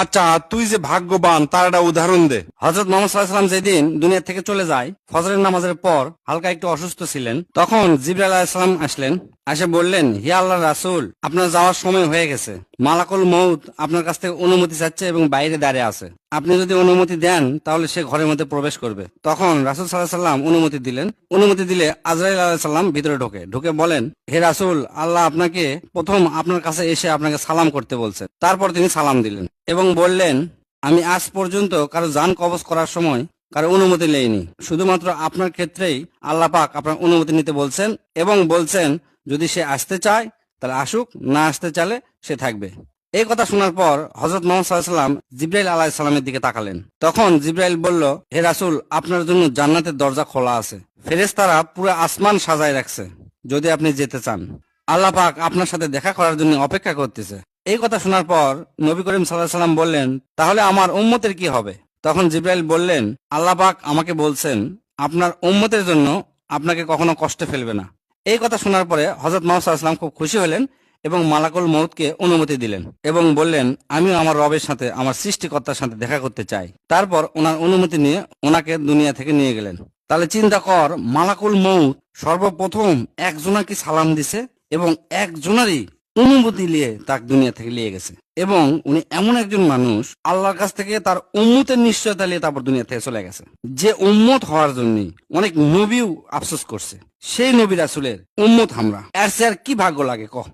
আচ্ছা, তুই যে ভাগ্যবান তার একটা উদাহরণ দে। হযরত মুহাম্মদ সাল্লাল্লাহু আলাইহি ওয়াসাল্লাম যেদিন দুনিয়া থেকে চলে যায়, ফজরের নামাজের পর হালকা একটু অসুস্থ ছিলেন। তখন জিবরাইল আলাইহিস সালাম আসলেন, এসে বললেন, হে আল্লাহর রাসূল, আপনার যাওয়ার সময় হয়ে গেছে। মালাকুল মউত আপনার কাছ থেকে অনুমতি চাচ্ছে এবং বাইরে দাঁড়িয়ে আছে। আপনি যদি অনুমতি দেন তাহলে সে ঘরের মধ্যে প্রবেশ করবে। তখন রাসূল সাল্লাল্লাহু আলাইহি ওয়াসাল্লাম অনুমতি দিলেন। অনুমতি দিলে আজরাইল আলাইহিস সালাম ভিতরে ঢুকে বলেন, হে রাসূল, আল্লাহ আপনাকে প্রথম আপনার কাছে এসে আপনাকে সালাম করতে বলছেন। তারপর তিনি সালাম দিলেন এবং বললেন, আমি আজ পর্যন্ত কারো জান কবজ করার সময় কারো অনুমতি নেইনি। শুধুমাত্র আপনার ক্ষেত্রেই আল্লাহ পাক আপনার অনুমতি নিতে বলছেন এবং বলছেন যদি সে আসতে চায় তাহলে আসুক, না আসতে চাইলে সে থাকবে। এই কথা শোনার পর হযরত মুহাম্মদ সাল্লাল্লাহু আলাইহি ওয়াসাল্লাম জিবরাইল আলাইহিস সালামের দিকে তাকালেন। তখন জিবরাইল বলল, হে রাসূল, আপনার জন্য জান্নাতের দরজা খোলা আছে। ফেরেশতারা পুরো আসমান সাজায় রাখছে যদি আপনি যেতে চান। আল্লাহ পাক আপনার সাথে দেখা করার জন্য অপেক্ষা করতেছে। এই কথা শোনার পর নবী করিম সাল্লাল্লাহু আলাইহি ওয়াসাল্লাম বললেন, তাহলে আমার উম্মতের কি হবে? তখন জিবরাইল বললেন, আল্লাহ পাক আমাকে বলছেন আপনার উম্মতের জন্য আপনাকে কখনো কষ্টে ফেলবে না। এই কথা শোনার পরে হযরত মুহাম্মদ সাল্লাল্লাহু আলাইহি ওয়াসাল্লাম খুব খুশি হলেন এবং মালাকুল মউতকে অনুমতি দিলেন এবং বললেন, আমিও আমার রবের সাথে, আমার সৃষ্টিকর্তার সাথে দেখা করতে চাই। তারপর ওনার অনুমতি নিয়ে ওনাকে দুনিয়া থেকে নিয়ে গেলেন। তাহলে চিন্তা কর, মালাকুল মউত সর্বপ্রথম একজনাকে সালাম দিছে এবং একজনারই অনুমতি নিয়ে তাকে দুনিয়া থেকে নিয়ে গেছে। এবং উনি এমন একজন মানুষ, আল্লাহর কাছ থেকে তার উম্মতের নিশ্চয়তা নিয়ে তারপর দুনিয়া থেকে চলে গেছে। যে উম্মত হওয়ার জন্য অনেক নবীও আফসোস করছে, সেই নবী রাসূলের উম্মত আমরা। এর চেয়ে আর কি ভাগ্য লাগে কহ।